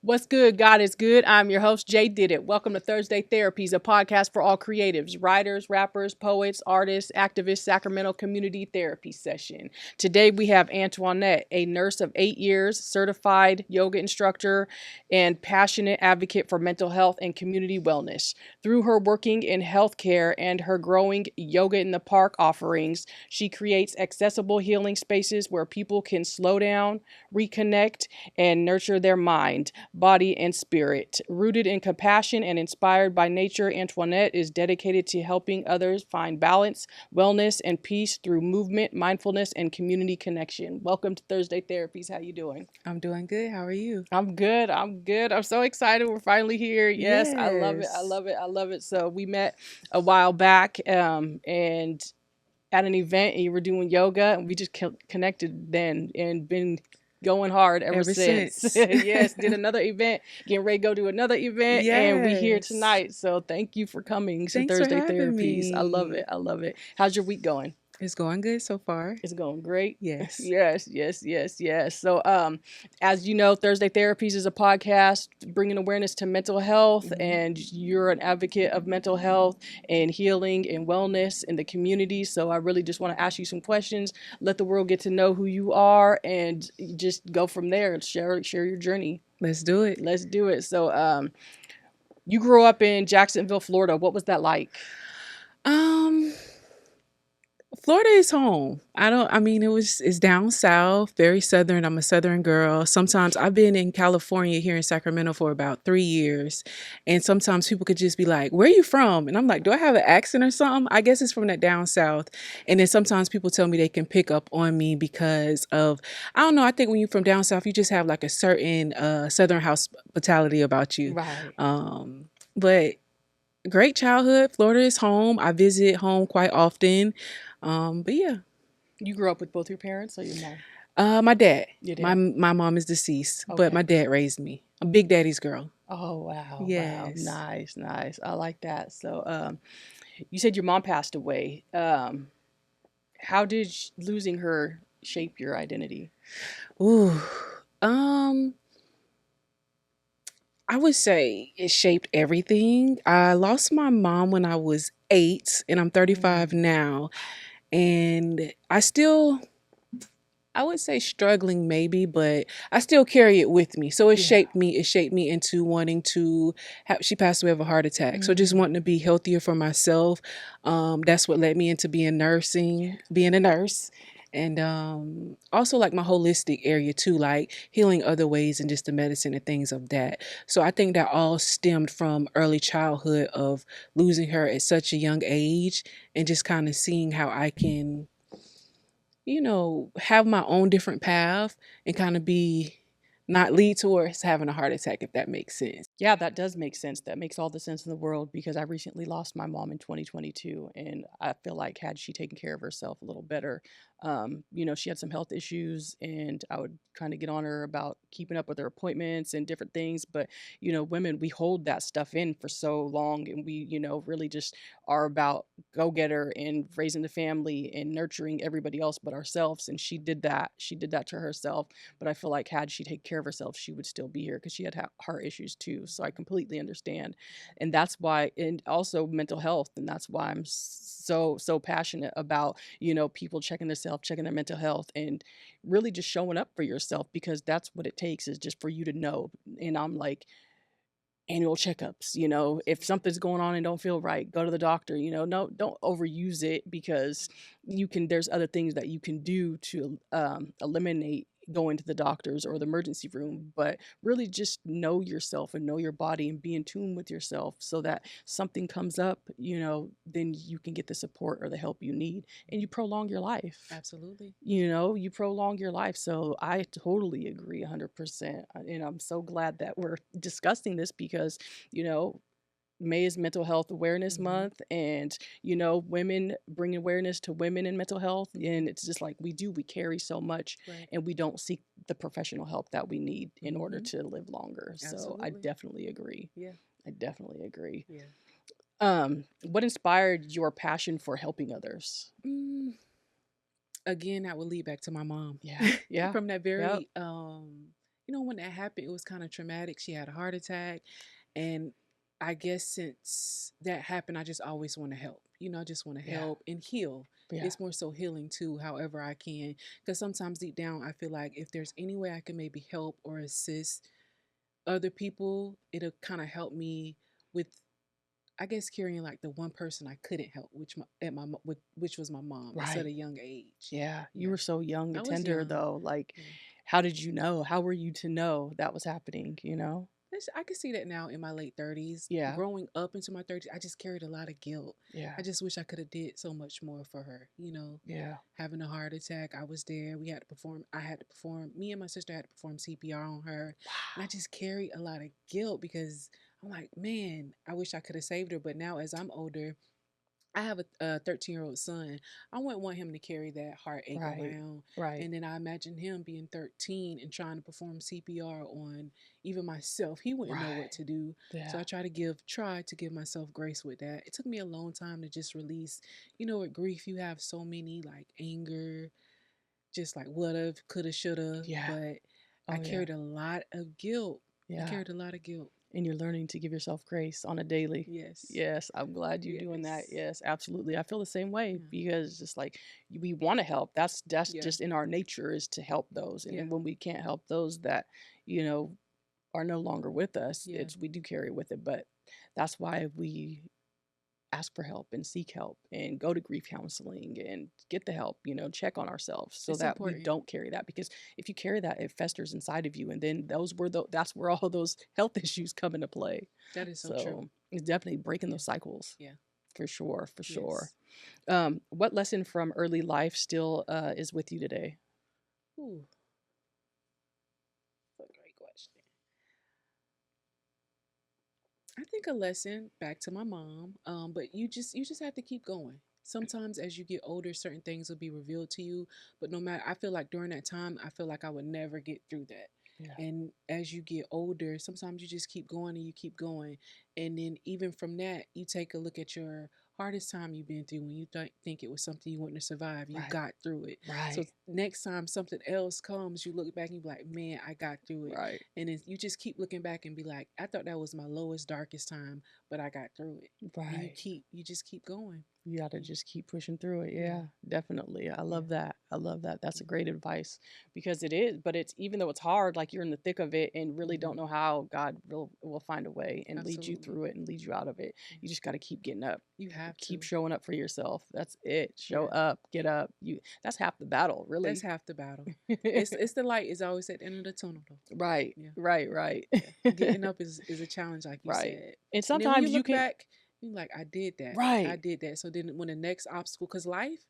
What's good? God is good. I'm your host, Jay Did It. Welcome to Thursday Therapies, a podcast for all creatives, writers, rappers, poets, artists, activists, Sacramento community therapy session. Today we have Antwonette, a nurse of 8 years, certified yoga instructor, and passionate advocate for mental health and community wellness. Through her working in healthcare and her growing Yoga in the Park offerings, she creates accessible healing spaces where people can slow down, reconnect, and nurture their mind, body, and spirit. Rooted in compassion and inspired by nature, Antwonette is dedicated to helping others find balance, wellness, and peace through movement, mindfulness, and community connection. Welcome to Thursday Therapies. How you doing? I'm doing good. How are you? I'm good. I'm so excited. We're finally here. Yes, I love it. I Yes. love it. I love it. So we met a while back, and at an event, and you were doing yoga, and we just connected then, and been going hard ever since. Since. Yes, did another event, getting ready to go to another event, and we here Yes. tonight. So thank you for coming to Thanks for Thursday having Therapies. I love me. it. I love it. How's your week going? It's going good so far. It's going great. Yes. Yes. So, as you know, Thursday Therapies is a podcast bringing awareness to mental health, and you're an advocate of mental health and healing and wellness in the community. So, I really just want to ask you some questions, let the world get to know who you are, and just go from there and share your journey. Let's do it. Let's do it. So, you grew up in Jacksonville, Florida. What was that like? Florida is home. It's down south, very southern. I'm a southern girl. Sometimes I've been in California here in Sacramento for about 3 years. And sometimes people could just be like, where are you from? And I'm like, do I have an accent or something? I guess it's from that down south. And then sometimes people tell me they can pick up on me because of, I don't know, I think when you're from down south, you just have like a certain southern hospitality about you. Right. But great childhood. Florida is home. I visit home quite often. But yeah. You grew up with both your parents or your mom? My dad. Your dad. My mom is deceased, Okay. but my dad raised me. I'm Big Daddy's girl. Oh, wow. Yes. Wow. Nice. I like that. So, you said your mom passed away. How did losing her shape your identity? Ooh. I would say it shaped everything. I lost my mom when I was 8, and I'm 35 now. And I would say struggling maybe, but I still carry it with me. So it shaped me. It shaped me into wanting to she passed away of a heart attack. So just wanting to be healthier for myself. That's what led me into being a nurse. And also like my holistic area too, like healing other ways and just the medicine and things of that. So I think that all stemmed from early childhood of losing her at such a young age and just kind of seeing how I can, have my own different path and kind of not lead towards having a heart attack, if that makes sense. Yeah, that does make sense. That makes all the sense in the world because I recently lost my mom in 2022, and I feel like had she taken care of herself a little better, she had some health issues, and I would kind of get on her about keeping up with her appointments and different things. But women, we hold that stuff in for so long, and we, really just are about go getter and raising the family and nurturing everybody else but ourselves. And she did that. She did that to herself. But I feel like had she taken care of herself, she would still be here because she had heart issues too. So I completely understand. And that's why, and also mental health. And that's why I'm so passionate about, people checking themselves, checking their mental health, and really just showing up for yourself because that's what it takes is just for you to know. And I'm like, annual checkups, if something's going on and don't feel right, go to the doctor. No, don't overuse it because there's other things that you can do to eliminate going to the doctors or the emergency room, but really just know yourself and know your body and be in tune with yourself so that something comes up, then you can get the support or the help you need and you prolong your life. Absolutely. You prolong your life. So I totally agree 100%. And I'm so glad that we're discussing this because, May is Mental Health Awareness Month, and women bring awareness to women in mental health, and it's just like we carry so much, Right. and we don't seek the professional help that we need in order to live longer. So I Absolutely. definitely agree. Yeah. I definitely agree. Yeah. What inspired your passion for helping others? Again, that would lead back to my mom. Yeah. From that Yep. very when that happened, it was kind of traumatic. She had a heart attack, and I guess since that happened, I just always want to help. I just want to Yeah. help and heal. Yeah. It's more so healing too, however I can. Because sometimes deep down, I feel like if there's any way I can maybe help or assist other people, it'll kind of help me with, I guess, carrying like the one person I couldn't help, which was my mom, at such a Right. young age. Yeah. You Yeah, were so young I and was tender young. though. Like, Yeah. how did you know? How were you to know that was happening, I can see that now in my late 30s. Yeah. Growing up into my 30s, I just carried a lot of guilt. Yeah. I just wish I could have did so much more for her. Yeah. Having a heart attack, I was there. I had to perform, me and my sister had to perform CPR on her. And I Wow. just carry a lot of guilt because I'm like, man, I wish I could have saved her. But now as I'm older, I have a 13-year-old son. I wouldn't want him to carry that heartache Right. around. Right. And then I imagine him being 13 and trying to perform CPR on even myself. He wouldn't know what Right. to do. So Yeah. I try to give myself grace with that. It took me a long time to just release. With grief, you have so many like anger, just like woulda, coulda, shoulda. Yeah. But I Oh yeah. carried a lot of guilt. I Yeah. carried a lot of guilt. And you're learning to give yourself grace on a daily. Yes. Yes, I'm glad you're doing that. Yes. Yes, absolutely. I feel the same way Yeah. because it's just like we want to help. That's Yeah. just in our nature is to help those. And Yeah. then when we can't help those that, you know, are no longer with us, Yeah. it's we do carry with it. But that's why we ask for help and seek help and go to grief counseling and get the help, check on ourselves so It's that we important. don't carry that, because if you carry that, it festers inside of you, and then that's where all those health issues come into play. That is so true. So it's definitely breaking Yeah. those cycles. Yeah. For sure, for sure. Yes. What lesson from early life still is with you today? Ooh, that's a great question. I think a lesson back to my mom. But you just have to keep going. Sometimes as you get older, certain things will be revealed to you. But no matter, I feel like during that time, I feel like I would never get through that. Yeah. And as you get older, sometimes you just keep going and you keep going. And then even from that, you take a look at your hardest time you've been through when you think it was something you wouldn't have survived. You Right. got through it. So Right. next time something else comes, you look back and you be like, man, I got through it. Right. And then you just keep looking back and be like, I thought that was my lowest, darkest time, but I got through it. And Right. you just keep going. You got to just keep pushing through it. Yeah. Yeah, definitely. I Yeah. love that. I love that. That's a Mhm. great advice because it is, but it's even though it's hard, like you're in the thick of it and really don't Mhm. know how, God will find a way and lead you Absolutely. through it and lead you out of it. You just got to keep getting up. You have Keep to. showing up for yourself. That's it. Show Yeah. up, get up. That's half the battle, That's really. half the battle. It's the light is always at the end of the tunnel though. Right. Yeah. Right. Yeah. Getting up is a challenge, like you Right. said. And And then when you sometimes you look can, back, you're like, I did that. I right. did that. So then when the next obstacle, because life,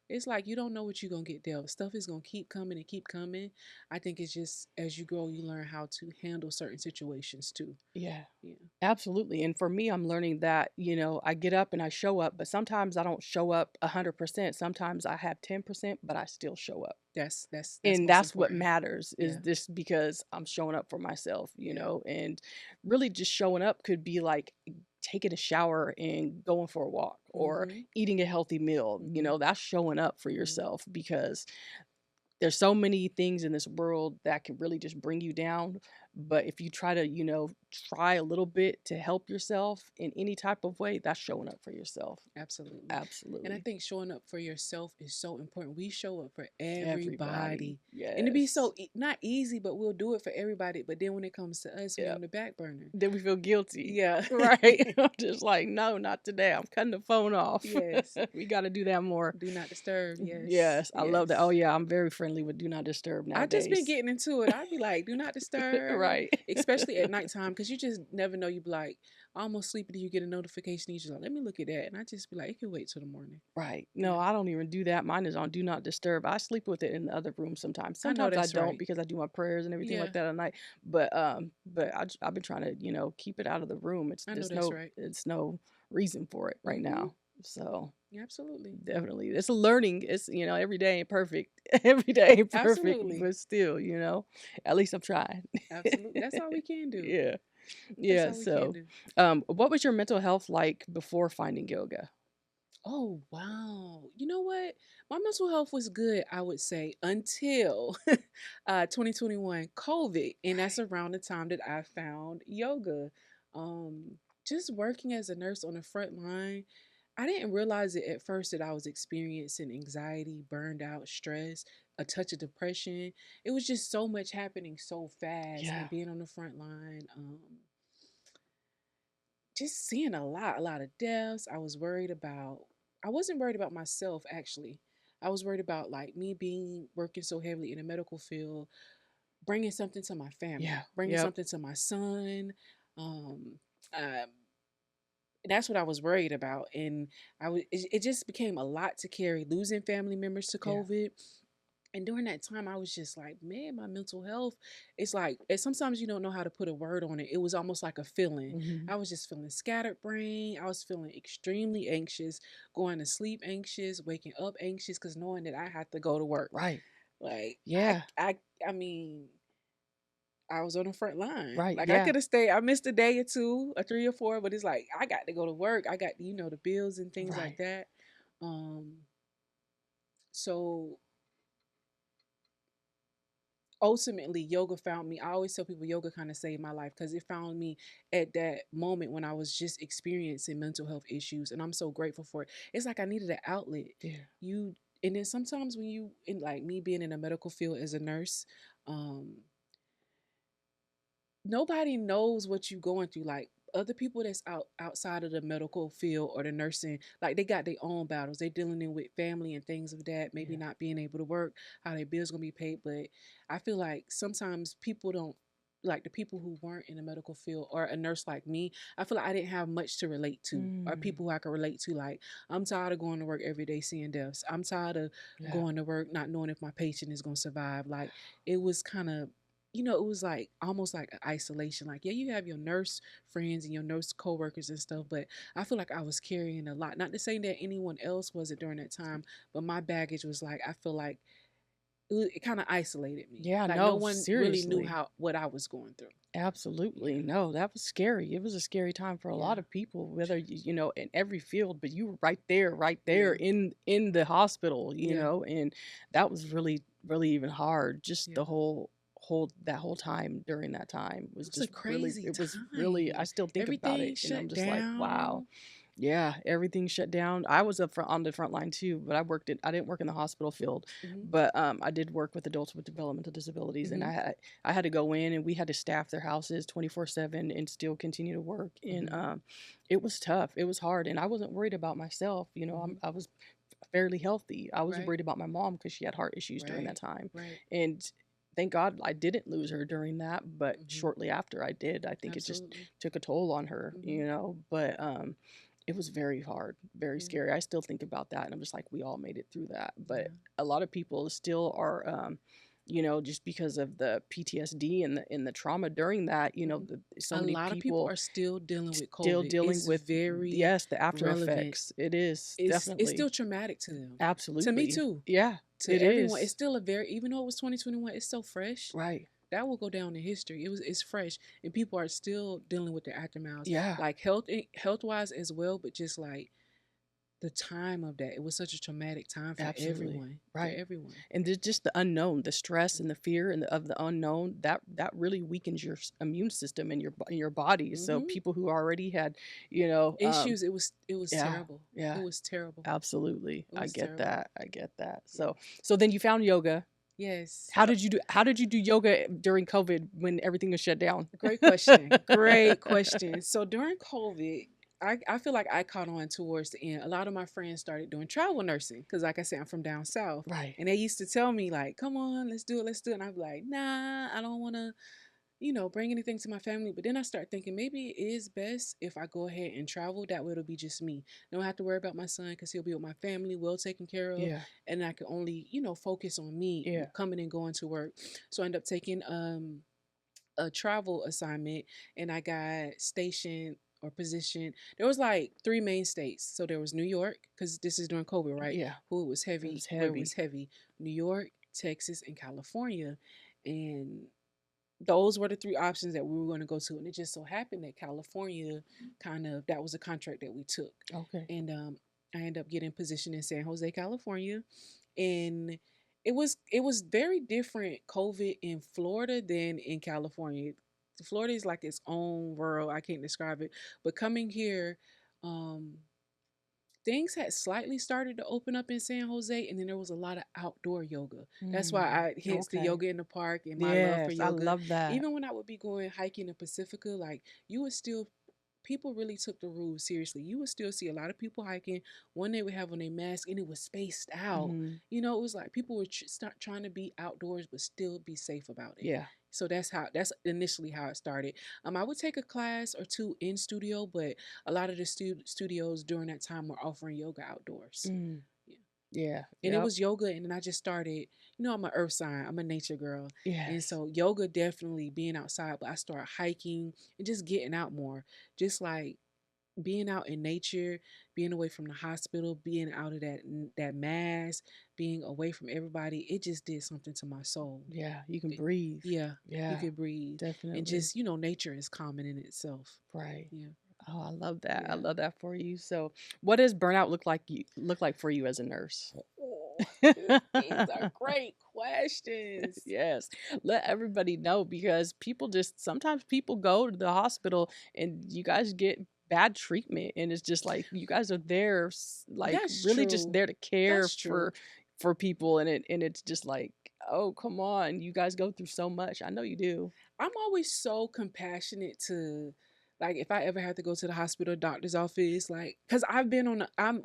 it's like you don't know what you're gonna get dealt. Stuff is gonna keep coming and keep coming. I think it's just as you grow, you learn how to handle certain situations too. Yeah. Yeah. Absolutely. And for me, I'm learning that, I get up and I show up, but sometimes I don't show up 100%. Sometimes I have 10%, but I still show up. That's And most that's what important. matters is Yeah. this because I'm showing up for myself, Yeah. and really just showing up could be like taking a shower and going for a walk or Mhm. eating a healthy meal. Mhm. That's showing up for Mhm. yourself because there's so many things in this world that can really just bring you down. But if you try to, try a little bit to help yourself in any type of way, that's showing up for yourself. Absolutely. And I Absolutely. think showing up for yourself is so important. We show up for Everybody. everybody. And to be Yes. so not easy, but we'll do it for everybody. But then when it comes to us, we're Yep. on the back burner. Then we feel guilty. Yeah. Right. I'm just like, no, not today. I'm cutting the phone off. Yes. We got to do that more. Do not disturb. Yes. Yes. I love that. Oh, Yes. yeah. I'm very friendly with Do Not Disturb I just been nowadays. getting into it. I'd be like, do not disturb. Right. Especially at nighttime, because you just never know. You be like, almost sleepy, do you get a notification? You just like, let me look at that. And I just be like, it can wait till the morning. Right. No, Yeah. I don't even do that. Mine is on Do Not Disturb. I sleep with it in the other room sometimes. I know Sometimes I that's don't right. because I do my prayers and everything Yeah. like that at night. But I've been trying to keep it out of the room. I know that's right. It's no reason for it right Mhm. now. So Absolutely. definitely, it's a learning. It's every day ain't perfect. Every day ain't perfect, Absolutely. but still, at least I'm trying. Absolutely. That's all we can do. Yeah. That's Yeah. all we can So, do. what was your mental health like before finding yoga? Oh, wow. You know what? My mental health was good, I would say, until 2021 COVID. And that's Right. around the time that I found yoga. Um, just working as a nurse on the front line, I didn't realize it at first that I was experiencing anxiety, burned out, stress, a touch of depression. It was just so much happening so fast Yeah. and being on the front line. Just seeing a lot of deaths. I wasn't worried about myself actually. I was worried about like me being working so heavily in the medical field, bringing something to my Yeah. family, bringing Yep. something to my son. Um, um, that's what I was worried about, and it just became a lot to carry, losing family members to Yeah. COVID. And during that time, I was just like, man, my mental health, it's like, and sometimes you don't know how to put a word on it. It was almost like a feeling. Hmm. I was just feeling scattered brain. I was feeling extremely anxious, going to sleep anxious, waking up anxious, because knowing that I had to go to work. Right. Like, Yeah. I mean, I was on the front line. Right. Like, I Yeah. could have stayed, I missed a day or two, or three or four, but it's like, I got to go to work. I got, the bills and things like Right. that. Um, so ultimately yoga found me. I always tell people yoga kind of saved my life because it found me at that moment when I was just experiencing mental health issues, and I'm so grateful for it. It's like I needed an outlet. Yeah. You and then sometimes when you in like me being in the medical field as a nurse, um nobody knows what you going through. Like other people that's outside of the medical field or the nursing, like they got their own battles. They dealing with family and things of that, maybe Yeah. not being able to work, how their bills gonna be paid. But I feel like sometimes people don't, like the people who weren't in the medical field or a nurse like me, I feel like I didn't have much to relate to, or Mm. people who I could relate to. Like, I'm tired of going to work every day seeing deaths. I'm tired of Yeah. going to work not knowing if my patient is gonna survive. Like, it was kind of, it was like almost like an isolation. Like, yeah, you have your nurse friends and your nurse coworkers and stuff, but I feel like I was carrying a lot. Not to say that anyone else wasn't during that time, but my baggage was like, I feel like it kind of isolated me. Yeah. Like no No, one really knew seriously. what I was going through. Absolutely. Yeah, No, that was scary. It was a scary time for a lot yeah, of people, whether in every field, but you were right there yeah, in the hospital, yeah, and that was really really even hard. Just yeah. the whole that whole time during that time was It was a just really crazy it was really I time. still think about Everything it and I'm shut just like, wow. down. Yeah, everything shut down. I was up front on the front line too, but I didn't work in the hospital field, Hmm. but I did work with adults with developmental disabilities, and Hmm. I had to go in and we had to staff their houses 24/7 and still continue to work. And Hmm. it was tough. It was hard, and I wasn't worried about myself. Hmm. I was fairly healthy. I was Right, worried about my mom because she had heart issues during that right, time, right. and thank God I didn't lose her during that. But Hmm. shortly after I did, I think it just Absolutely. took a toll on her. Hmm. But it was very hard, very Yeah, scary. I still think about that, and I'm just like, we all made it through that. But yeah. a lot of people still are, just because of the PTSD and the trauma during that. Hmm. So A many lot of people people are still dealing with still COVID. dealing It's with, very yes, the after relevant. effects. It is It's definitely, still traumatic to them. To me absolutely, too. yeah, To it everyone. It's is, still a very, even though it was 2021, it's so fresh. right, That will go down in history. It's fresh, and people are still dealing with the aftermaths, yeah. like health wise as well. But just like the time of that, it was such a traumatic time for Absolutely. everyone. For Right. everyone. And just the unknown, the stress and the Mm-hmm. fear of the unknown, that really weakens your immune system and your body. So Mm-hmm. people who already had, you know, Issues. It was yeah, terrible. It yeah, was terrible. absolutely. It I was get terrible. that. I get that. Yeah. So then you found yoga. Yes. How did you do yoga during COVID when everything was shut down? Great question. Great question. So during COVID, I feel like I caught on towards the end. A lot of my friends started doing travel nursing because, like I said, I'm from down south. Right. And they used to tell me, like, come on, let's do it, let's do it. And I'd be like, nah, I don't want to, bring anything to my family. But then I start thinking maybe it is best if I go ahead and travel. That way it'll be just me. Don't have to worry about my son because he'll be with my family, well taken care of. Yeah. And I can only, focus on me Yeah. coming and going to work. So I end up taking a travel assignment, and I got stationed or positioned. There was like three main states. So there was New York, because this is during COVID, right? Yeah. Who it was It heavy, was where it was heavy. heavy. New York, Texas, and California. And those were the three options that we were going to go to. And it just so happened that California that was a contract that we took. Okay. And I ended up getting positioned in San Jose, California, and it was very different COVID in Florida than in California. Florida is like its own world. I can't describe it. But coming here, um, things had slightly started to open up in San Jose, and then there was a lot of outdoor yoga. That's why Mm, hence the okay. yoga in the park and my love for Yes, I yoga. love that. Even when I would be going hiking in Pacifica, like you would still people really took the rules seriously. You would still see a lot of people hiking. One they would have on a mask, and it was spaced out. Mhm. It was like people were start trying to be outdoors, but still be safe about it. Yeah. So that's initially how it started. I would take a class or two in studio, but a lot of the studios during that time were offering yoga outdoors. Mm. Yeah. Yeah. And it Yep. was yoga, and then I just started. I'm an earth sign. I'm a nature girl, and Yes. so yoga definitely being outside. But I started hiking and just getting out more, just like being out in nature, being away from the hospital, being out of that mass, being away from everybody. It just did something to my soul. Yeah, you can breathe. Yeah, you Yeah, could breathe, and definitely. just nature is calming in itself. Right. Yeah, Oh, I love that. I yeah. love that for you. So, what does burnout look like for you as a nurse? Oh, these are great questions. Yes. Let everybody know because people just sometimes people go to the hospital and you guys get bad treatment and it's just like you guys are there like That's really just true. there to care That's true. for people and it's just like, "Oh, come on. You guys go through so much." I know you do. I'm always so compassionate to, like, if I ever have to go to the hospital, doctor's office, like, cause I'm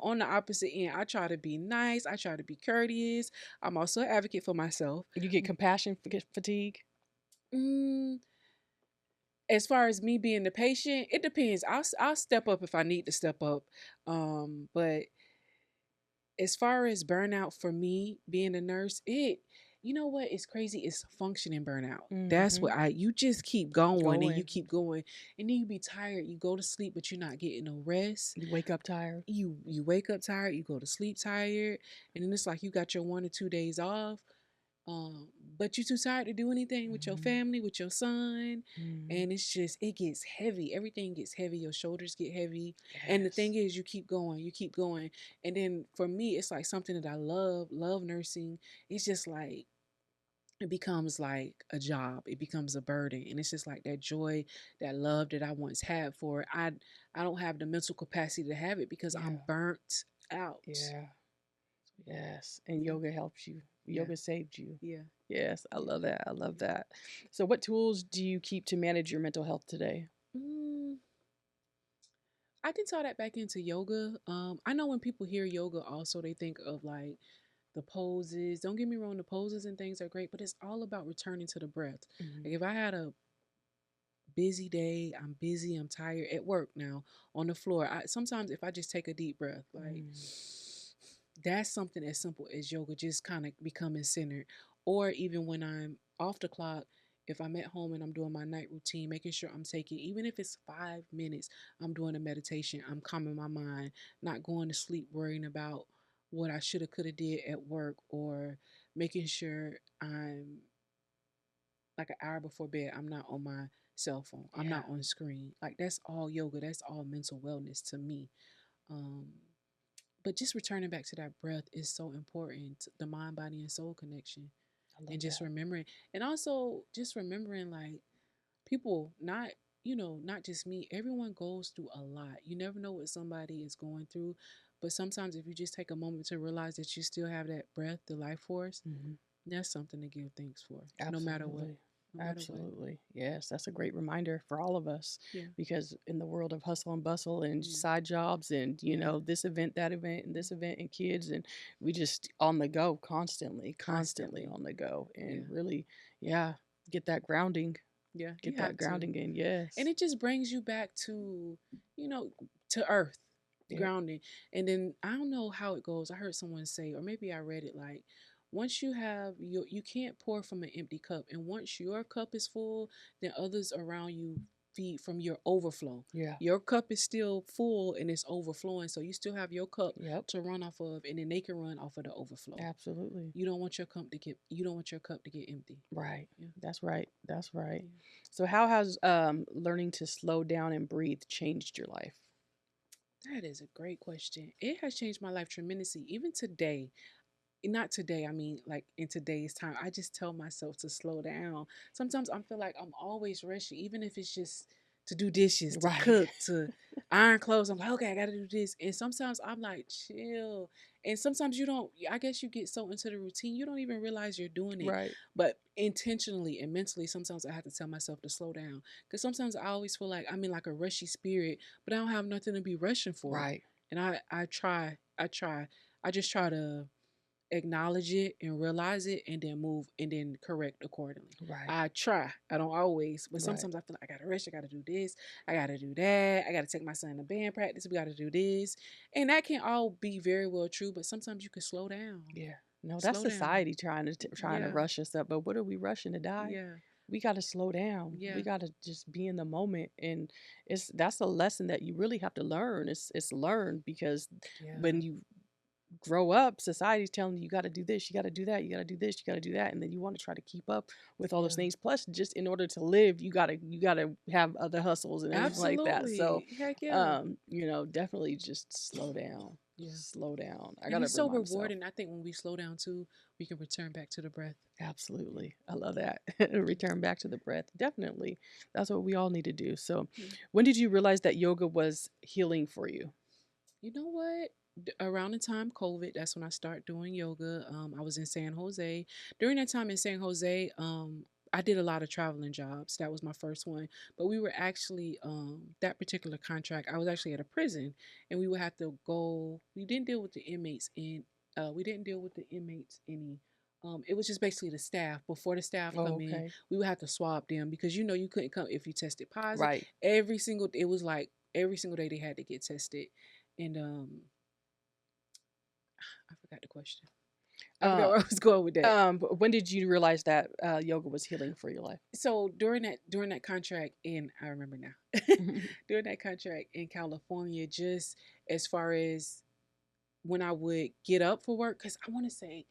on the opposite end. I try to be nice. I try to be courteous. I'm also an advocate for myself. You get compassion fatigue. Mm, as far as me being the patient, it depends. I'll step up if I need to step up. But as far as burnout for me being a nurse, you know what? It's crazy. It's functioning burnout. That's what Mhm. you just keep going and you Going. keep going, and then you be tired. You go to sleep, but you're not getting no rest. You wake up tired. You wake up tired. You go to sleep tired, and then it's like you got your 1 or 2 days off, but you're too tired to do anything with your Mhm. family, with your son, Mhm. and it gets heavy. Everything gets heavy. Your shoulders get heavy, and the Yes. thing is, you keep going, and then for me, it's like something that I love nursing. It's just like it becomes like a job. It becomes a burden, and it's just like that joy, that love that I once had for it. I don't have the mental capacity to have it because I'm Yeah. burnt out. Yeah. Yes. And Yeah, yoga helps you. yeah, Yoga saved you. yeah, Yes. I yeah. love that. I love that. So, what tools do you keep to manage your mental health today? Mm, I can tie that back into yoga. I know when people hear yoga, also they think of like the poses. Don't get me wrong, the poses and things are great, but it's all about returning to the breath. Mhm. Like if I had a busy day, I'm busy, I'm tired at work now on the floor. Sometimes if I just take a deep breath, like Mm. that's something as simple as yoga, just kind of becoming centered. Or even when I'm off the clock, if I'm at home and I'm doing my night routine, making sure I'm taking, even if it's 5 minutes, I'm doing a meditation, I'm calming my mind, not going to sleep worrying about what I should have, could have did at work, or making sure I'm like an hour before bed, I'm not on my cell phone, I'm Yeah. not on screen. Like that's all yoga, that's all mental wellness to me. Um, but just returning back to that breath is so important, the mind, body, and soul connection. I love And just that. remembering, and also just remembering like people, not, not just me, everyone goes through a lot. You never know what somebody is going through. But sometimes if you just take a moment to realize that you still have that breath, the life force, Hmm. that's something to give thanks for, no matter what. Absolutely. No matter what. Absolutely. Yes, that's a great reminder for all of us Yeah. because in the world of hustle and bustle and Yeah. side jobs and, Yeah. this event, that event, and this event and kids, and we just on the go constantly, constantly Constantly. on the go. And Yeah. really, yeah, get that grounding, Yeah. You get that have to. grounding in. And Yes. it just brings you back to, you know, to earth, Yep. grounding. And then I don't know how it goes. I heard someone say, or maybe I read it, like once you have you can't pour from an empty cup, and once your cup is full, then others around you feed from your overflow. Yeah. Your cup is still full and it's overflowing, so you still have your cup Yep. to run off of, and then they can run off of the overflow. Absolutely. You don't want your cup to get empty. Right. Yeah. That's right. That's right. Yeah. So how has learning to slow down and breathe changed your life? That is a great question. It has changed my life tremendously. Even today, not today, I mean, like in today's time, I just tell myself to slow down. Sometimes I feel like I'm always rushing, even if it's just to do dishes, to Right. cook, to iron clothes. I'm like, okay, I got to do this. And sometimes I'm like, chill. And sometimes you don't, I guess you get so into the routine, you don't even realize you're doing it. Right. But intentionally and mentally, sometimes I have to tell myself to slow down. Because sometimes I always feel like I'm in like a rushy spirit, but I don't have nothing to be rushing for. Right. And I just try to acknowledge it and realize it and then move and then correct accordingly. Right. I try. I don't always, but Right. sometimes I feel like I gotta rush, I gotta do this, I gotta do that, I gotta take my son to band practice, we gotta do this. And that can all be very well true, but sometimes you can slow down. Yeah. No, that's Slow down. society trying to Yeah. rush us up. But what are we rushing to die? Yeah. We got to slow down. Yeah. We got to just be in the moment, and that's a lesson that you really have to learn. It's learned because Yeah. when you grow up, society's telling you got to do this, you got to do that, you got to do this, you got to do that, and then you want to try to keep up with all those Yeah. things. Plus, just in order to live, you gotta have other hustles and everything like that. So, Absolutely. Heck yeah. definitely just slow down. Yeah. Slow down. I And gotta it's so remind myself. rewarding. I think when we slow down too, we can return back to the breath. Absolutely. I love that. Return back to the breath. Definitely. That's what we all need to do. So, Yeah. when did you realize that yoga was healing for you? You know what? Around the time COVID, that's when I started doing yoga. I was in San Jose. During that time in San Jose, I did a lot of traveling jobs. That was my first one. But we were actually that particular contract. I was actually at a prison, and we would have to go. We didn't deal with the inmates, and we didn't deal with the inmates any. It was just basically the staff. Before the staff Oh, come in, okay. we would have to swab them because you couldn't come if you tested positive. Right. It was like every single day they had to get tested. And I forgot the question. I forgot Uh, where I was going with that. but when did you realize that yoga was healing for your life? So during that contract in I remember now. During that contract in California, just as far as when I would get up for work, because I want to say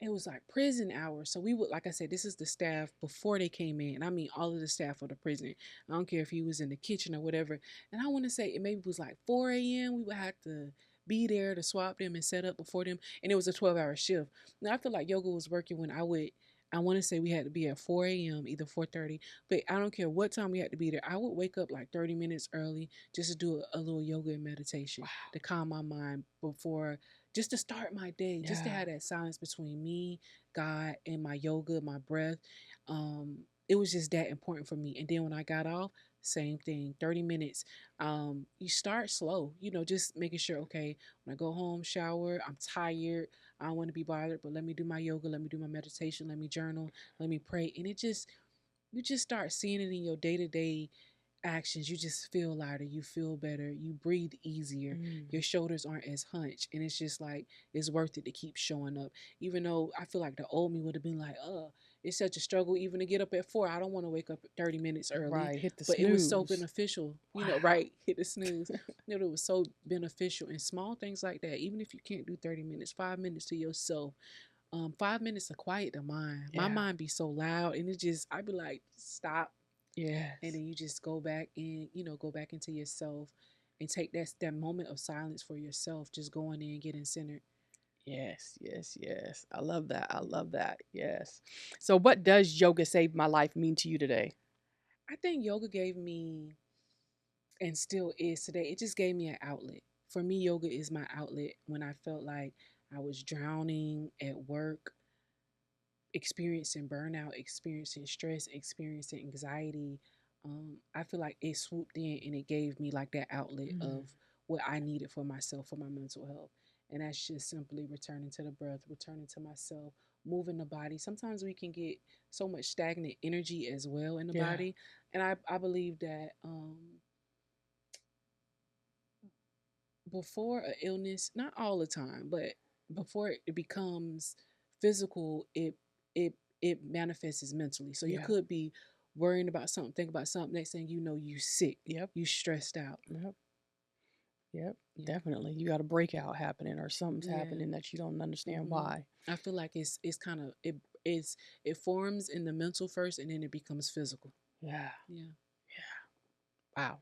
it was like prison hours. So we would, like I said, this is the staff before they came in. I mean, all of the staff of the prison. I don't care if he was in the kitchen or whatever. And I want to say it maybe was like 4 a.m. We would have to be there to swap them and set up before them. And it was a 12-hour shift. Now I feel like yoga was working when I want to say we had to be at 4 a.m., either 4:30, but I don't care what time we had to be there. I would wake up like 30 minutes early just to do a little yoga and meditation Wow. to calm my mind before, just to start my day, just to Yeah. have that silence between me, God, and my yoga, my breath. It was just that important for me. And then when I got off, same thing, 30 minutes. You start slow, just making sure, okay, when I go home, shower, I'm tired, I don't want to be bothered, but let me do my yoga, let me do my meditation, let me journal, let me pray. And you just start seeing it in your day to day actions. You just feel lighter, you feel better, you breathe easier, your shoulders aren't as hunched, and it's just like it's worth it to keep showing up. Even though I feel like the old me would have been like, it's such a struggle even to get up at 4. I don't want to wake up 30 minutes early. Right. Hit the But it was so snooze. beneficial, Wow. right? Hit the snooze. It was so beneficial, and small things like that. Even if you can't do 30 minutes, 5 minutes to yourself, 5 minutes to quiet the mind. My Yeah. mind be so loud, and I'd be like, stop, Yes. and then you just go back and go back into yourself and take that moment of silence for yourself, just going in, getting centered. Yes, yes, yes. I love that. I love that. Yes. So, what does yoga save my life mean to you today? I think yoga gave me, and still is today, it just gave me an outlet. For me, yoga is my outlet when I felt like I was drowning at work, experiencing burnout, experiencing stress, experiencing anxiety. I feel like it swooped in and it gave me like that outlet of what I needed for myself, for my mental health. And that's just simply returning to the breath, returning to myself, moving the body. Sometimes we can get so much stagnant energy as well in the Yeah. body. And I believe that before an illness, not all the time, but before it becomes physical, it it manifests mentally. So you Yeah. could be worrying about something, think about something. Next thing you know, you sick, Yep. you stressed out. Yep. Yep. Yeah, Definitely. You got a breakout happening or something's yeah. happening that you don't understand hmm why. I feel like it's kind of it forms in the mental first, and then it becomes physical. Yeah. Yeah. Yeah. Wow.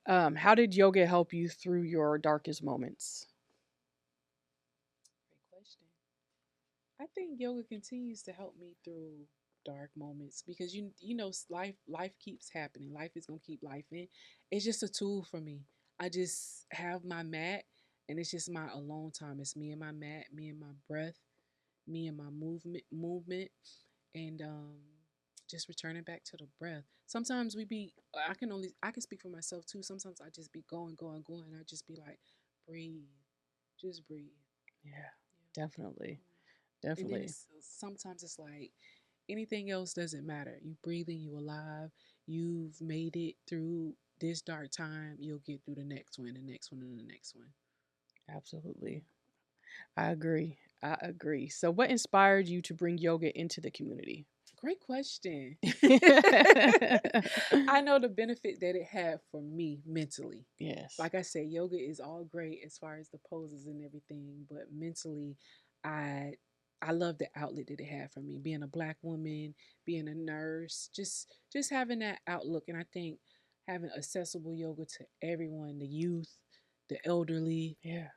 How did yoga help you through your darkest moments? Great question. I think yoga continues to help me through dark moments because life keeps happening. Life is gonna keep life in. It's just a tool for me. I just have my mat and it's just my alone time. It's me and my mat, me and my breath, me and my movement and just returning back to the breath. Sometimes I can speak for myself too. Sometimes I just be going. I just be like, breathe, just breathe. Yeah, definitely. And then Definitely. it's sometimes it's like anything else doesn't matter. You breathing, you alive, you've made it through this dark time. You'll get through the next one, the next one, and the next one. Absolutely. I agree. I agree. So, what inspired you to bring yoga into the community? Great question. I know the benefit that it had for me mentally. Yes. Like I said, yoga is all great as far as the poses and everything, but mentally, I I love the outlet that it had for me. Being a black woman, being a nurse, just having that outlook, and I think having accessible yoga to everyone, the youth, the elderly, Yeah.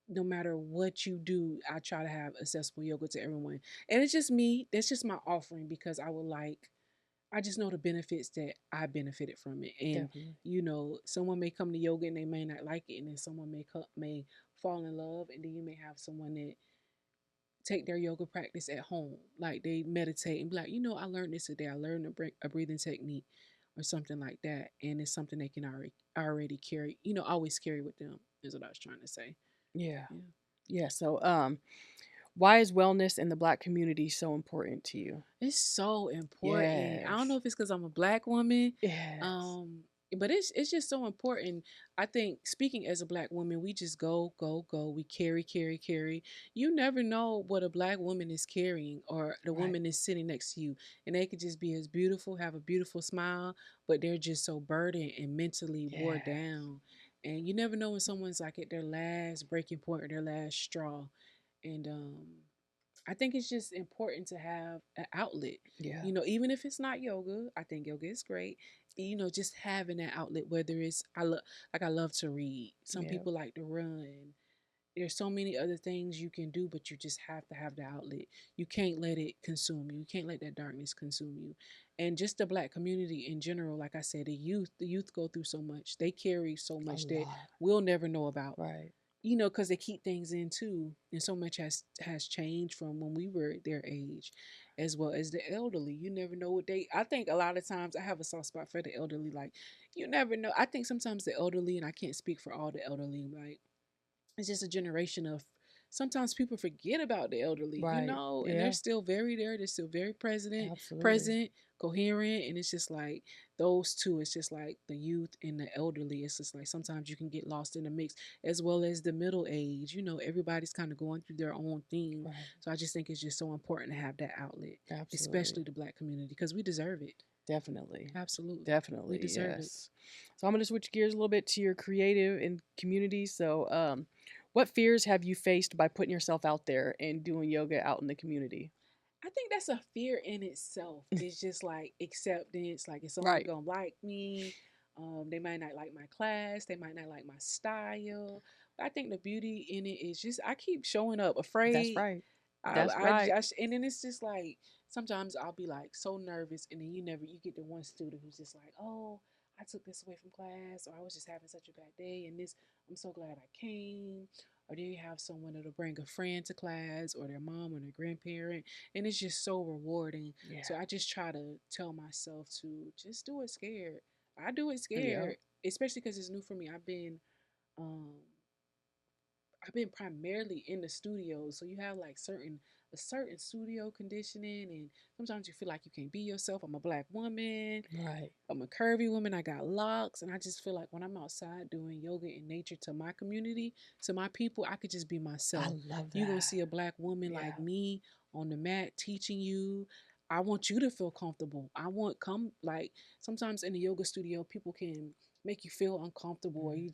no matter what you do, I try to have accessible yoga to everyone. And it's just me. That's just my offering because I just know the benefits that I benefited from it. And Definitely. someone may come to yoga and they may not like it, and then someone may fall in love, and then you may have someone that take their yoga practice at home, like they meditate and be like, I learned this today. I learned a breathing technique or something like that, and it's something they can already carry, always carry with them. Is what I was trying to say. Yeah. Yeah. Yeah. So, why is wellness in the Black community so important to you? It's so important. I don't know Yes. if it's because I'm a black woman, Yes. um, but it's just so important. I think speaking as a black woman, we just go. We carry. You never know what a black woman is carrying or the Right. woman is sitting next to you, and they could just be as beautiful, have a beautiful smile, but they're just so burdened and mentally wore Yes. down. And you never know when someone's like at their last breaking point or their last straw, and I think it's just important to have an outlet. Yeah. Even if it's not yoga, I think yoga is great. Just having that outlet, whether it's I love to read. Some Yeah. people like to run. There's so many other things you can do, but you just have to have the outlet. You can't let it consume you. You can't let that darkness consume you. And just the black community in general, like I said, the youth go through so much. They carry so A much that lot. we'll never know about, Right. because they keep things in too, and so much has changed from when we were their age, as well as the elderly. You never know what they. I think a lot of times I have a soft spot for the elderly. Like, you never know. I think sometimes the elderly, and I can't speak for all the elderly, like it's just a generation of sometimes people forget about the elderly, Right. and they're Yeah. still very there. They're still very Absolutely. present, coherent, and it's just like those two. It's just like the youth and the elderly. It's just like sometimes you can get lost in the mix, as well as the middle age. Everybody's kind of going through their own thing. Right. So I just think it's just so important to have that outlet, Absolutely. especially the black community, because we deserve it. Definitely. Absolutely, we Definitely. deserve it. Yes. So I'm going to switch gears a little bit to your creative and community. So, what fears have you faced by putting yourself out there and doing yoga out in the community? I think that's a fear in itself. It's just like acceptance. Like, is someone Right. gonna like me? They might not like my class. They might not like my style. But I think the beauty in it is just I keep showing up That's afraid. right. I, That's I right. just and then it's just like sometimes I'll be like so nervous, and then you get the one student who's just like, oh, I took this away from class, or I was just having such a bad day, and this I'm so glad I came. Or then you have someone that'll bring a friend to class, or their mom or their grandparent, and it's just so rewarding. Yeah. So I just try to tell myself to just do it scared. I do it Yeah. scared, especially because it's new for me. Um, I've been primarily in the studio, so you have like a certain studio conditioning, and sometimes you feel like you can't be yourself. I'm a black woman. Right. I'm a curvy woman. I got locks, and I just feel like when I'm outside doing yoga in nature to my community, to my people, I could just be I myself. love You're gonna that. see a black woman Yeah. like me on the mat teaching you. I want you to feel comfortable. I want come like sometimes in the yoga studio, people can make you feel uncomfortable, or Mm.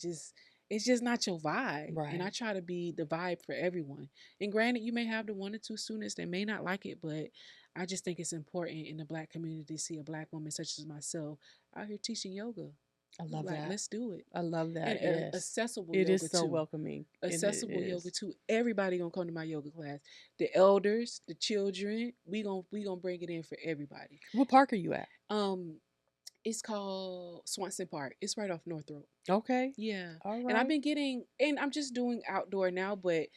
it's just not your vibe. And I Right. try to be the vibe for everyone. And granted, you may have the one or two students that may not like it, but I just think it's important in the black community to see a black woman such as myself out here teaching yoga. I love Like, that. let's do it. I love And that. Yes. accessible It is yoga so too. welcoming. And it Accessible yoga is. too. Everybody gonna come to my yoga class. The elders, the children. We gonna bring it in for everybody. What park are you at? Um, it's called Swanson Park. It's right off North Road. Okay. Yeah, All and I've right. been getting, and I'm just doing outdoor now, but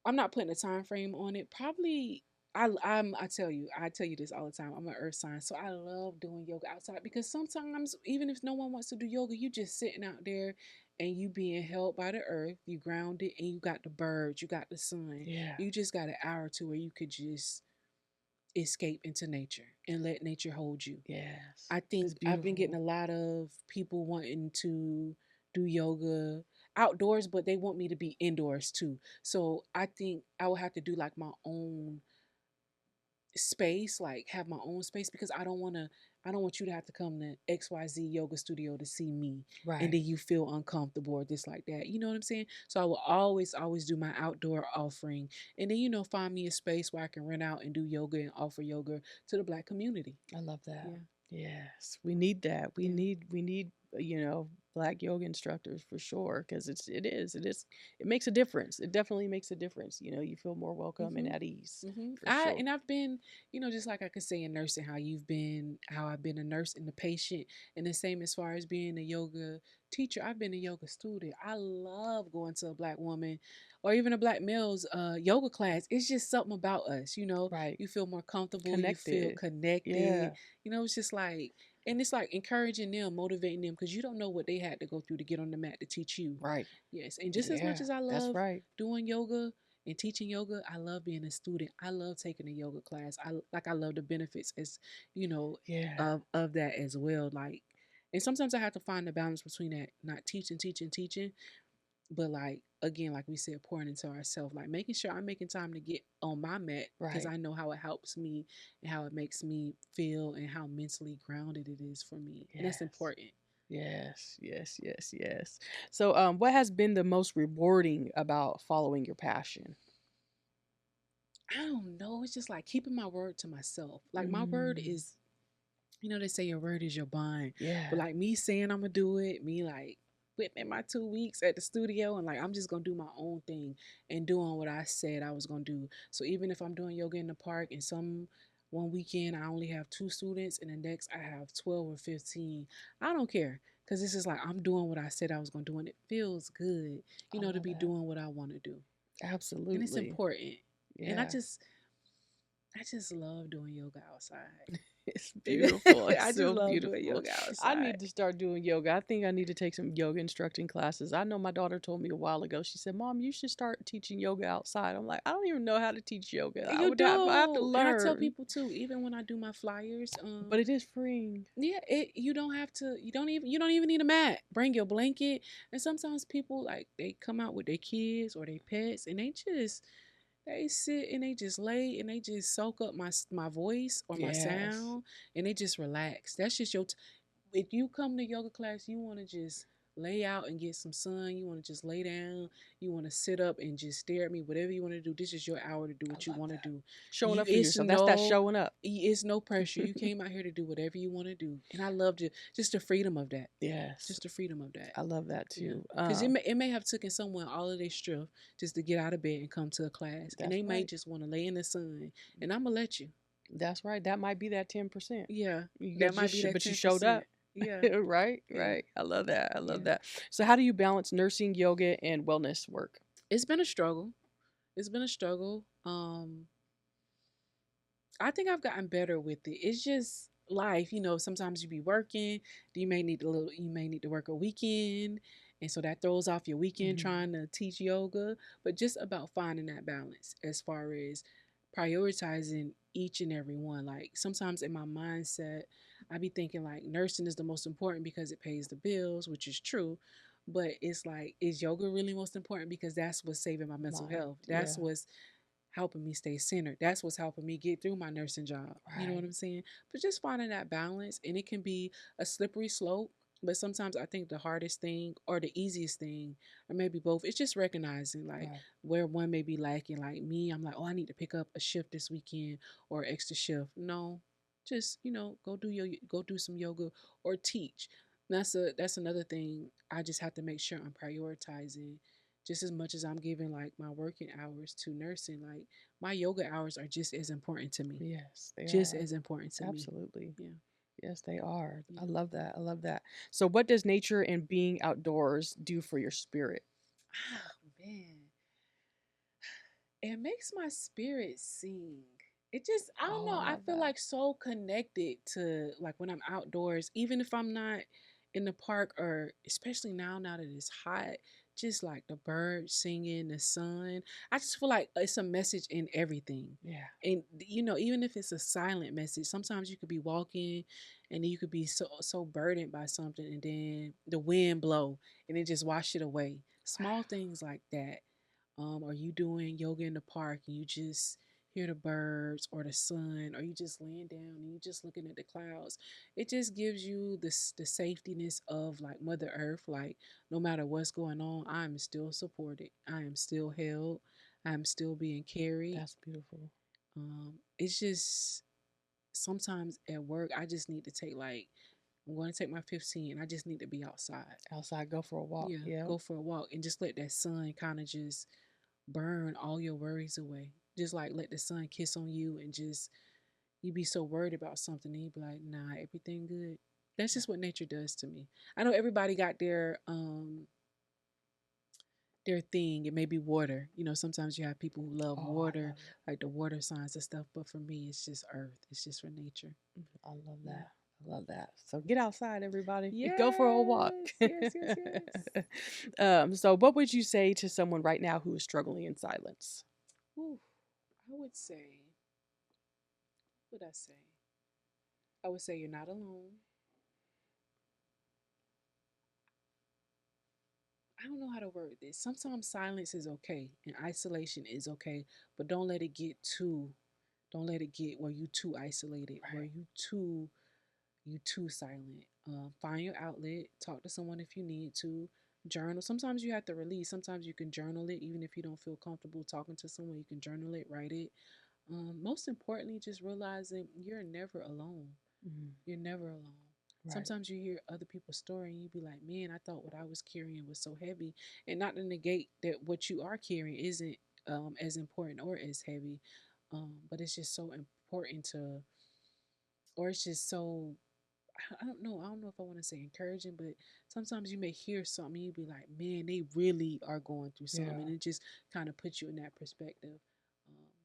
I'm not putting a time frame on it. Probably I tell you this all the time. I'm an earth sign, so I love doing yoga outside because sometimes even if no one wants to do yoga, you just sitting out there and you being held by the earth, you grounded, and you got the birds, you got the sun. Yeah. You just got an hour to where you could just escape into nature and let nature hold you. Yes. I It's think I've been getting beautiful. a lot of people wanting to do yoga outdoors, but they want me to be indoors too. So I think I will have to do like my own space, like have my own space because I don't want you to have to come to XYZ yoga studio to see me and Right. then you feel uncomfortable or this like that. You know what I'm saying? So I will always do my outdoor offering and then find me a space where I can rent out and do yoga and offer yoga to the black community. I love that. Yeah. Yes. We need that. We Yeah. need we need black yoga instructors for sure because it makes a difference. It definitely makes a difference. You feel more welcome and Mhm. at ease Mhm. for sure. I've been, just like I could say in nursing, how I've been a nurse and a patient, and the same as far as being a yoga teacher. I've been a yoga student. I love going to a black woman, or even a black male's yoga class. It's just something about us, Right. You feel more comfortable. You feel Connected. connected. Yeah. It's just like, and it's like encouraging them, motivating them, because you don't know what they had to go through to get on the mat to teach you. Right. Yes, and just as much Yeah. as I That's love right. doing yoga and teaching yoga, I love being a student. I love taking a yoga class. I love the benefits as you know Yeah. of that as well. Like, and sometimes I have to find the balance between that, not teaching, but like again, like we said, pouring into ourselves, like making sure I'm making time to get on my mat because Right. I know how it helps me and how it makes me feel and how mentally grounded it is for me, and that's Yes. important. Yes, yes, yes, yes. So, what has been the most rewarding about following your passion? I don't know. It's just like keeping my word to myself. Like my word Mm, is, they say your word is your bond. But yeah. like me saying I'm gonna do it, me like putting in my 2 weeks at the studio and like I'm just gonna do my own thing and doing what I said I was gonna do. So even if I'm doing yoga in the park and one weekend I only have 2 students and the next I have 12 or 15, I don't care. Cause it's just like I'm doing what I said I was gonna do and it feels good, I to love be that. doing what I wanna do. And it's Absolutely. important. And Yeah. I just love doing yoga outside. It's beautiful. It's I just so love doing beautiful. yoga I outside. need to start doing yoga. I think I need to take some yoga instructing classes. I know my daughter told me a while ago. She said, "Mom, you should start teaching yoga outside." I'm like, I don't even know how to teach yoga. You I have to do. And I tell learn. people too, even when I do my flyers, But it is freeing. yeah, you don't have to you don't even need a mat. Bring your blanket. And sometimes people like they come out with their kids or their pets and they sit and they just lay and they just soak up my voice or my Yes. sound and they just relax. That's just if you come to yoga class, you want to just lay out and get some sun. You want to just lay down. You want to sit up and just stare at me. Whatever you want to do, this is your hour to do I what you love want to that. do. Showing up for yourself. That's that showing up. It's no pressure. You came out here to do whatever you want to do, and I love just the freedom of that. Yes. Just the freedom of that. I love that Yeah, too. because it may have taken someone all of their strength just to get out of bed and come to a class, and That's they may right. just want to lay in the sun, and I'm gonna let you. That's right. That might be that 10%. Yeah, You got that might be that but you ten showed percent. up. Yeah, Right, yeah, right. I love that. I love yeah. that. So how do you balance nursing, yoga, and wellness work? It's been a struggle. It's been a struggle. I think I've gotten better with it. It's just life, sometimes you be working, you may need to work a weekend, and so that throws off your weekend Mhm. trying to teach yoga, but just about finding that balance as far as prioritizing each and every one. Like sometimes in my mindset, I be thinking like nursing is the most important because it pays the bills, which is true. But it's like, is yoga really most important? Because that's what's saving my mental Mind. health. That's Yeah. what's helping me stay centered. That's what's helping me get through my nursing job. You know what Right. I'm saying? But just finding that balance, and it can be a slippery slope. But sometimes I think the hardest thing or the easiest thing, or maybe both, it's just recognizing like Right. where one may be lacking. Like me, I'm like, oh, I need to pick up a shift this weekend or extra shift. No, just go do some yoga or teach. That's another thing. I just have to make sure I'm prioritizing just as much as I'm giving like my working hours to nursing. Like my yoga hours are just as important to me. Yes, they Just are. as important to me. Absolutely. Yeah. Yes, they are. Yeah. I love that. I love that. So, what does nature and being outdoors do for your spirit? Oh man. It makes my spirit sing. It just, I don't Oh, I know, I love feel that. like so connected to like when I'm outdoors, even if I'm not in the park, or especially now that it's hot, just like the birds singing, the sun. I just feel like it's a message in everything. Yeah. And even if it's a silent message, sometimes you could be walking and you could be so burdened by something, and then the wind blow and it just wash it away. Small things like that. Are you doing yoga in the park and you just hear the birds or the sun, or you just laying down and you just looking at the clouds? It just gives you the safetiness of like Mother Earth. Like no matter what's going on, I am still supported. I am still held. I am still being carried. That's beautiful. It's just sometimes at work I just need to take like I'm going to take my 15. I just need to be outside. Outside, go for a walk. Yeah, Yeah. go for a walk and just let that sun kind of just burn all your worries away. Just like let the sun kiss on you, and just you be so worried about something and you be like, nah, everything good. That's just what nature does to me. I know everybody got their thing. It may be water. Sometimes you have people who love Oh, I water, love it. like the water signs and stuff. But for me, it's just earth. It's just for nature. I love Yeah. that. I love that. So get outside, everybody. Go for a walk. Yes. Yes. Yes. Yes. So what would you say to someone right now who is struggling in silence? Ooh, I would say, what would I say? I would say you're not alone. I don't know how to word this. Sometimes silence is okay and isolation is okay, but don't let it get where you too isolated, where Right. you too silent. Find your outlet. Talk to someone if you need to. Journal. Sometimes you have to release. Sometimes you can journal it, even if you don't feel comfortable talking to someone. You can journal it, write it. Most importantly, just realizing you're never alone. Mhm. You're never alone. Right. Sometimes you hear other people's story and you be like, man, I thought what I was carrying was so heavy. And not to negate that what you are carrying isn't as important or as heavy. But it's just so important to, or it's just so, I don't know. I don't know if I want to say encouraging, but sometimes you may hear something and you be like, man, they really are going through something. Yeah. And it just kind of puts you in that perspective.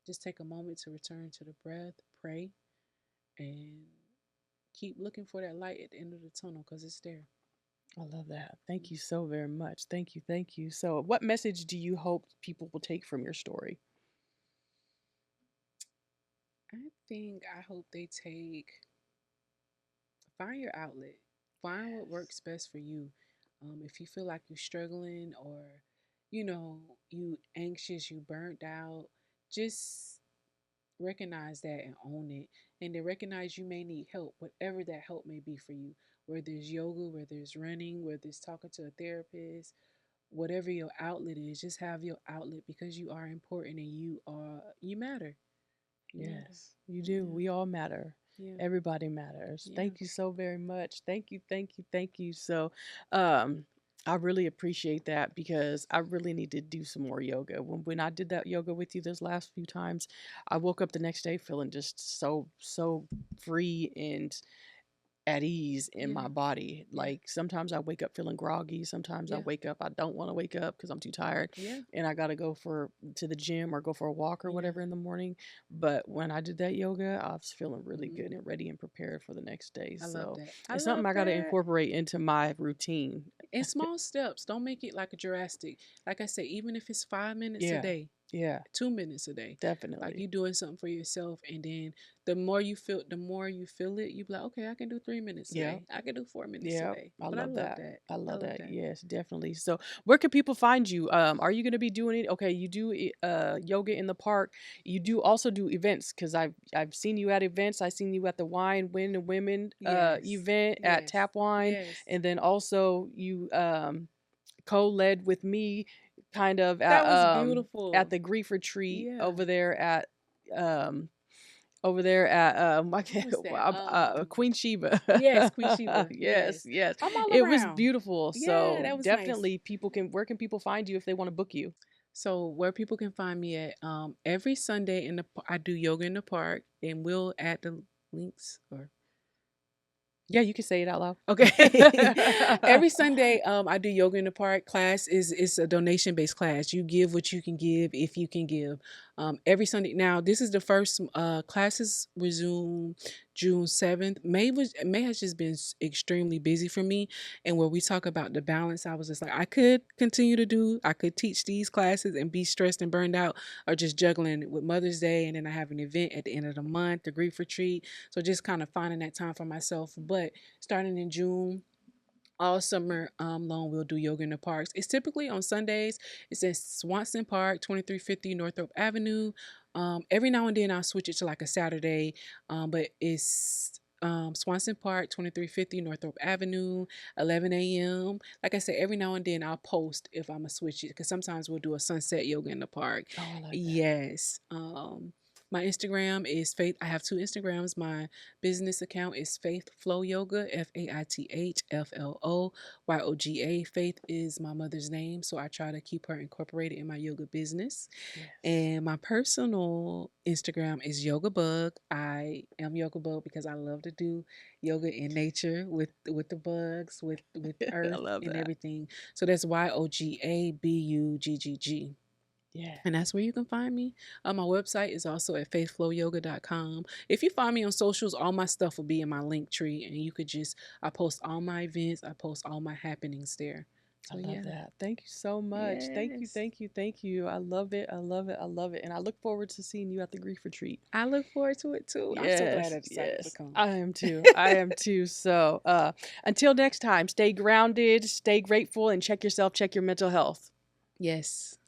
Just take a moment to return to the breath, pray, and keep looking for that light at the end of the tunnel because it's there. I love that. Thank you so very much. Thank you. Thank you. So, what message do you hope people will take from your story? I hope they find your outlet, find what Yes. works best for you. If you feel like you're struggling, or you anxious, you burnt out, just recognize that and own it. And then recognize you may need help, whatever that help may be for you, whether it's yoga, whether it's running, whether it's talking to a therapist, whatever your outlet is. Just have your outlet, because you are important and you matter. You matter. Yes, you do. Yeah. We all matter. Yeah. Everybody matters. Yeah. Thank you so very much. Thank you, thank you, thank you. So, um, I really appreciate that because I really need to do some more yoga. When I did that yoga with you those last few times, I woke up the next day feeling just so free and at ease in Yeah. my body. Yeah. Like sometimes I wake up feeling groggy. Sometimes I Yeah. wake up, I don't want to wake up because I'm too tired Yeah. and I got to go to the gym or go for a walk or Yeah. whatever in the morning. But when I did that yoga, I was feeling really good and Mm. ready and prepared for the next day. I love So that. I it's something love I got to that. incorporate into my routine. In small steps. Don't make it like a drastic. Like I said, even if it's 5 minutes a Yeah. day, Yeah. 2 minutes a day. Like Definitely. you doing something for yourself, and then the more you feel it, you be like, okay, I can do 3 minutes a Yeah. day. I can do 4 minutes a Yeah, day. I But I love love that. that. I I love love that. that. Yes, definitely. So, where can people find you? Are you going to be doing it? Okay, you do yoga in the park. You do also do events because I've seen you at events. I seen you at the Wine Win and Women Yes. event at Yes. Tap Wine, Yes. and then also you co-led with me, kind of That was at beautiful. the grief retreat Yeah. over there at um over there at What was that? Queen Sheba. Yes, Queen Sheba. Yes, Yes. yes. I'm all It was around. beautiful. Yeah, So that was nice. definitely people can where can people find you if they want to book you? So where people can find me at every Sunday I do yoga in the park, and we'll add the links or Yeah, you can say it out loud. okay. Every Sunday, I do yoga in the park. Class is a donation based class. You give what you can give if you can give. Every Sunday. Now, this is the first classes resume June 7th. May has just been extremely busy for me, and where we talk about the balance, I was just like, I could teach these classes and be stressed and burned out, or just juggling with Mother's Day, and then I have an event at the end of the month, the grief retreat. So just kind of finding that time for myself. But starting in June, all summer long, we'll do yoga in the parks. It's typically on Sundays. It's in Swanson Park, 2350 Northrop Avenue. Every now and then I'll switch it to like a Saturday, but it's Swanson Park, 2350 Northrop Avenue, 11 a.m. Like I said, every now and then I'll post if I'm going to switch it, because sometimes we'll do a sunset yoga in the park. Oh, I like that. Yes. My Instagram is Faith. I have two Instagrams. My business account is Faithfloyoga, FaithFloyoga. Faith is my mother's name, so I try to keep her incorporated in my yoga business. Yes. And my personal Instagram is Yogabuggg. I am Yogabuggg because I love to do yoga in nature with the bugs, with earth love and that. everything. So that's Yogabuggg. Yeah. And that's where you can find me. My website is also at faithfloyoga.com. If you find me on socials, all my stuff will be in my link tree, and you could I post all my events, I post all my happenings there. So, I love that. Thank you so much. Yes. Thank you. I love it. And I look forward to seeing you at the grief retreat. I look forward to it too. Yes, I'm so glad I decided to come. I am too. So until next time, stay grounded, stay grateful, and check yourself, check your mental health. Yes.